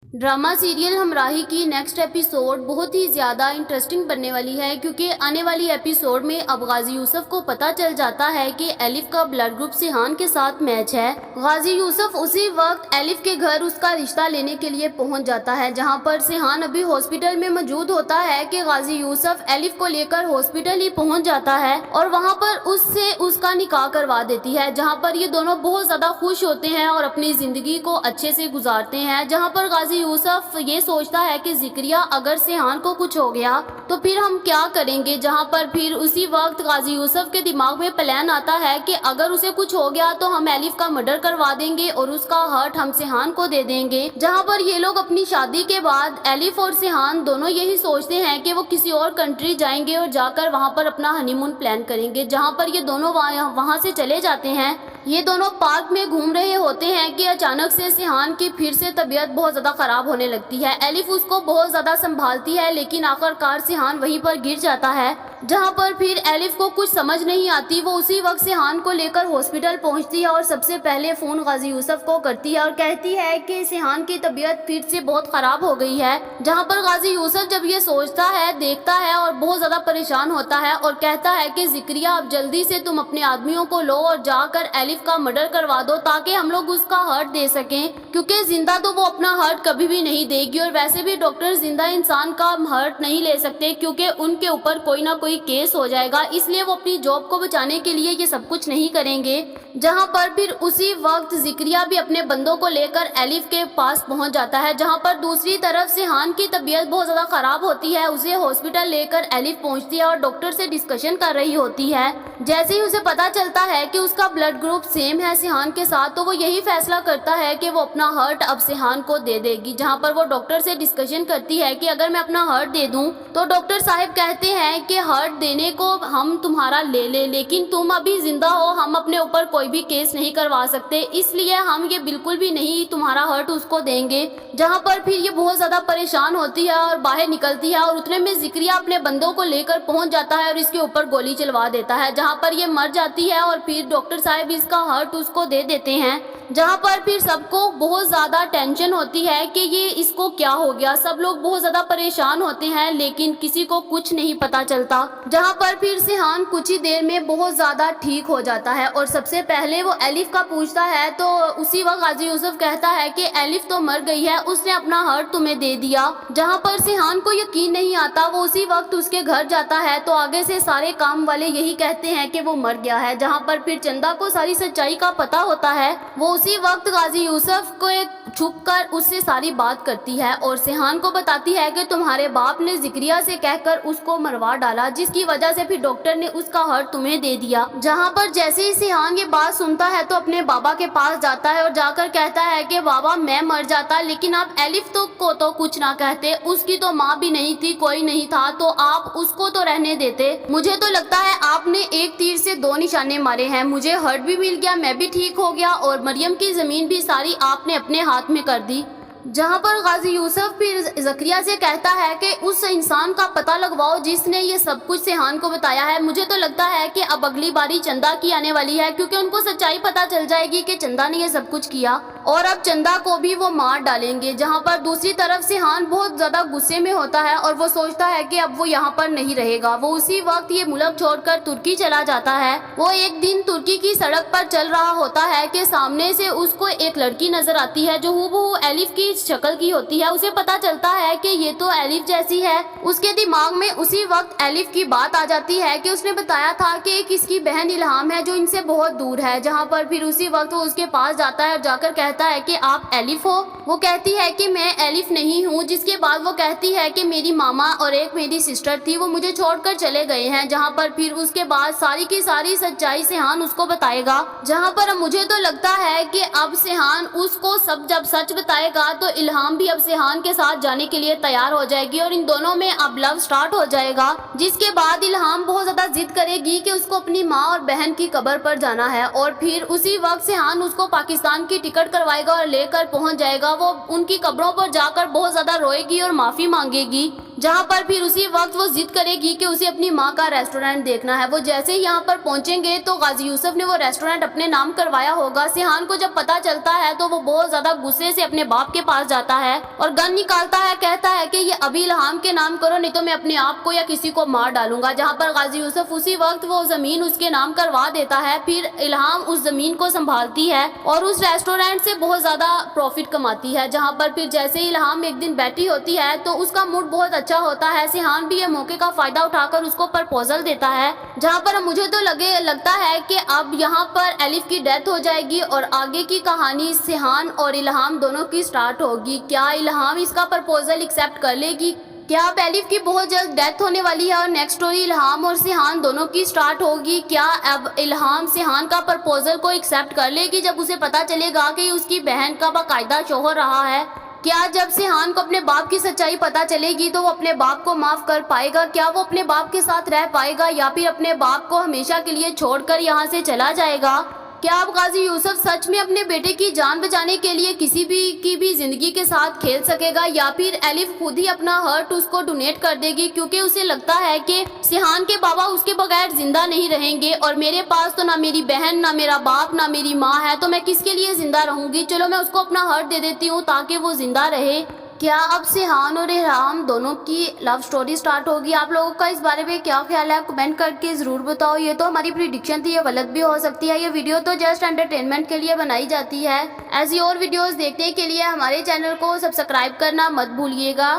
Drama serial हमराही की next episode बहुत ही ज़्यादा इंटरेस्टिंग बनने वाली है, क्योंकि आने वाली एपिसोड में अब गाजी यूसुफ को पता चल जाता है कि एलिफ का ब्लड ग्रुप सिहान के साथ मैच है। गाजी यूसुफ उसी वक्त एलिफ के घर उसका रिश्ता लेने के लिए पहुंच जाता है, जहां पर सिहान अभी हॉस्पिटल में मौजूद होता है कि गाजी यूसुफ एलिफ को लेकर हॉस्पिटल ही पहुंच जाता है और वहां पर उससे उसका निकाह करवा देती है, जहां पर ये दोनों बहुत ज़्यादा खुश होते हैं और अपनी ज़िंदगी को अच्छे से गुजारते हैं। जहां पर गाजी यूसुफ ये सोचता है कि ज़िक्रिया अगर सिहान को कुछ हो गया तो फिर हम क्या करेंगे, जहां पर फिर उसी वक्त गाजी यूसुफ के दिमाग में प्लान आता है कि अगर उसे कुछ हो गया तो हम एलिफ का मर्डर करवा देंगे और उसका हर्ट हम सिहान को दे देंगे। जहां पर ये लोग अपनी शादी के बाद एलिफ और सिहान दोनों यही सोचते हैं कि वो किसी और कंट्री जाएंगे और जाकर वहां पर अपना हनीमून प्लान करेंगे। जहां पर ये दोनों वहां से चले जाते हैं। ये दोनों पार्क में घूम रहे होते हैं कि अचानक से सिहान की फिर से तबीयत बहुत ज़्यादा ख़राब होने लगती है। एलिफ उसको बहुत ज़्यादा संभालती है, लेकिन आखिरकार सिहान वहीं पर गिर जाता है। जहां पर फिर एलिफ को कुछ समझ नहीं आती, वो उसी वक्त सिहान को लेकर हॉस्पिटल पहुंचती है और सबसे पहले फ़ोन गाजी यूसुफ को करती है और कहती है कि सिहान की तबीयत फिर से बहुत ख़राब हो गई है। जहां पर गाजी यूसुफ जब ये सोचता है, देखता है और बहुत ज़्यादा परेशान होता है और कहता है कि ज़िक्रिया अब जल्दी से तुम अपने आदमियों को लो और जाकर एलिफ का मर्डर करवा दो ताकि हम लोग उसका हर्ट दे सकें, क्योंकि जिंदा तो वो अपना हर्ट कभी भी नहीं देगी और वैसे भी डॉक्टर जिंदा इंसान का हर्ट नहीं ले सकते क्योंकि उनके ऊपर कोई ना कोई केस हो जाएगा, इसलिए वो अपनी जॉब को बचाने के लिए ये सब कुछ नहीं करेंगे। जहां पर फिर उसी वक्त ज़िक्रिया भी अपने बंदों को लेकर एलिफ के पास पहुंच जाता है। जहां पर दूसरी तरफ सिहान की तबीयत बहुत ज़्यादा ख़राब होती है, उसे हॉस्पिटल लेकर एलिफ पहुंचती है और डॉक्टर से डिस्कशन कर रही होती है। जैसे ही उसे पता चलता है कि उसका ब्लड ग्रुप सेम है सिहान के साथ, तो वो यही फैसला करता है कि वो अपना हर्ट अब सिहान को दे देगी। जहां पर वो डॉक्टर से डिस्कशन करती है कि अगर मैं अपना हर्ट दे दूं तो डॉक्टर साहब कहते हैं कि हर्ट देने को हम तुम्हारा ले लेकिन तुम अभी जिंदा हो, हम अपने ऊपर कोई भी केस नहीं करवा सकते, इसलिए हम ये बिल्कुल भी नहीं तुम्हारा हर्ट उसको देंगे। जहां पर फिर ये बहुत ज़्यादा परेशान होती है और बाहर निकलती है और उतने में ज़िक्रिया अपने बंदों को लेकर पहुंच जाता है और इसके ऊपर गोली चलवा देता है, जहां पर ये मर जाती है और फिर डॉक्टर साहब इसका हर्ट उसको दे देते हैं। जहां पर फिर सबको बहुत ज़्यादा टेंशन होती है कि ये इसको क्या हो गया, सब लोग बहुत ज़्यादा परेशान होते हैं लेकिन किसी को कुछ नहीं पता चलता। जहां पर फिर सिहान कुछ ही देर में बहुत ज़्यादा ठीक हो जाता है और सबसे पहले वो एलिफ का पूछता है, तो उसी वक्त गाजी यूसुफ कहता है कि एलिफ तो मर गई है, उसने अपना हर्ट तुम्हें दे दिया। जहां पर सिहान को यकीन नहीं आता, वो उसी वक्त उसके घर जाता है तो आगे से सारे काम वाले यही कहते हैं कि वो मर गया है। जहां पर फिर चंदा को सारी सच्चाई का पता होता है, वो उसी वक्त गाजी यूसुफ को छुप कर उससे सारी बात करती है और सिहान को बताती है कि तुम्हारे बाप ने ज़िक्रिया से कहकर उसको मरवा डाला, जिसकी वजह से फिर डॉक्टर ने उसका हर्ट तुम्हें दे दिया। जहां पर जैसे ही सिहान ये बात सुनता है तो अपने बाबा के पास जाता है और जाकर कहता है कि बाबा मैं मर जाता, लेकिन आप एलिफ को तो कुछ ना कहते, उसकी तो माँ भी नहीं थी, कोई नहीं था, तो आप उसको तो रहने देते। मुझे तो लगता है आपने एक तीर से दो निशाने मारे हैं, मुझे हर्ट भी मिल गया, मैं भी ठीक हो गया और मरियम की ज़मीन भी सारी आपने अपने हाथ में कर दी। जहां पर गाजी यूसुफ फिर ज़िक्रिया से कहता है कि उस इंसान का पता लगवाओ जिसने ये सब कुछ सिहान को बताया है। मुझे तो लगता है कि अब अगली बारी चंदा की आने वाली है, क्योंकि उनको सच्चाई पता चल जाएगी कि चंदा ने ये सब कुछ किया और अब चंदा को भी वो मार डालेंगे। जहां पर दूसरी तरफ सिहान बहुत ज़्यादा गुस्से में होता है और वो सोचता है कि अब वो यहाँ पर नहीं रहेगा। वो उसी वक्त ये मुल्क छोड़कर तुर्की चला जाता है। वो एक दिन तुर्की की सड़क पर चल रहा होता है कि सामने से उसको एक लड़की नजर आती है जो हूबहू एलिफ की शक्ल की होती है। उसे पता चलता है कि ये तो एलिफ जैसी है। उसके दिमाग में उसी वक्त एलिफ की बात आ जाती है कि उसने बताया था कि एक इसकी बहन इल्हाम है जो इनसे बहुत दूर है। जहां पर फिर उसी वक्त वो उसके पास जाता है और जाकर कहता है कि आप एलिफ हो। वो कहती है कि मैं एलिफ नहीं हूँ, जिसके बाद वो कहती है कि मेरी मामा और एक मेरी सिस्टर थी, वो मुझे छोड़कर चले गए हैं। जहां पर फिर उसके बाद सारी की सारी सच्चाई सिहान उसको बताएगा। जहां पर मुझे तो लगता है कि अब सिहान उसको सब जब सच बताएगा तो इल्हाम भी अब सिहान के साथ जाने के लिए तैयार हो जाएगी और इन दोनों में अब लव स्टार्ट हो जाएगा। जिसके बाद इल्हाम बहुत ज़्यादा जिद करेगी कि उसको अपनी माँ और बहन की कब्र पर जाना है और फिर उसी वक्त सिहान उसको पाकिस्तान की टिकट करवाएगा और लेकर पहुंच जाएगा। वो उनकी कब्रों पर जाकर बहुत ज़्यादा रोएगी और माफ़ी मांगेगी। जहाँ पर फिर उसी वक्त वो जिद करेगी कि उसे अपनी माँ का रेस्टोरेंट देखना है। वो जैसे ही यहाँ पर पहुंचेंगे तो गाजी यूसुफ ने वो रेस्टोरेंट अपने नाम करवाया होगा। सिहान को जब पता चलता है तो वो बहुत ज्यादा गुस्से से अपने बाप के पास जाता है और गन निकालता है, कहता है कि ये अभी इल्हाम के नाम करो, नहीं तो मैं अपने आप को या किसी को मार डालूंगा। जहाँ पर गाजी यूसुफ उसी वक्त वो जमीन उसके नाम करवा देता है। फिर इल्हाम उस जमीन को संभालती है और उस रेस्टोरेंट से बहुत ज्यादा प्रॉफिट कमाती है। जहाँ पर फिर जैसे ही इल्हाम एक दिन बैठी होती है तो उसका मूड बहुत अच्छा होता है। सिहान भी ये मौके का फायदा उठाकर उसको प्रपोजल देता है। जहाँ पर मुझे तो लगता है कि अब यहाँ पर एलिफ की डेथ हो जाएगी और आगे की कहानी सिहान और इल्हाम दोनों की स्टार्ट होगी। क्या इल्हाम इसका प्रपोजल एक्सेप्ट कर लेगी? क्या अब एलिफ की बहुत जल्द डेथ होने वाली है और नेक्स्ट स्टोरी इल्हाम और सिहान दोनों की स्टार्ट होगी? क्या अब इल्हाम सिहान का प्रपोजल को एक्सेप्ट कर लेगी जब उसे पता चलेगा कि उसकी बहन का बाकायदा शौहर रहा है? क्या जब सिहान को अपने बाप की सच्चाई पता चलेगी तो वो अपने बाप को माफ कर पाएगा? क्या वो अपने बाप के साथ रह पाएगा या फिर अपने बाप को हमेशा के लिए छोड़कर यहाँ से चला जाएगा? क्या अब गाजी यूसुफ सच में अपने बेटे की जान बचाने के लिए किसी भी जिंदगी के साथ खेल सकेगा या फिर एलिफ खुद ही अपना हर्ट उसको डोनेट कर देगी क्योंकि उसे लगता है कि सिहान के बाबा उसके बगैर जिंदा नहीं रहेंगे और मेरे पास तो ना मेरी बहन, ना मेरा बाप, ना मेरी माँ है, तो मैं किसके लिए जिंदा रहूंगी? चलो मैं उसको अपना हर्ट दे देती हूँ ताकि वो जिंदा रहे। क्या अब सिहान और इल्हाम दोनों की लव स्टोरी स्टार्ट होगी? आप लोगों का इस बारे में क्या ख्याल है? कमेंट करके ज़रूर बताओ। ये तो हमारी प्रिडिक्शन थी, ये गलत भी हो सकती है। ये वीडियो तो जस्ट एंटरटेनमेंट के लिए बनाई जाती है। ऐसी और वीडियोस देखने के लिए हमारे चैनल को सब्सक्राइब करना मत भूलिएगा।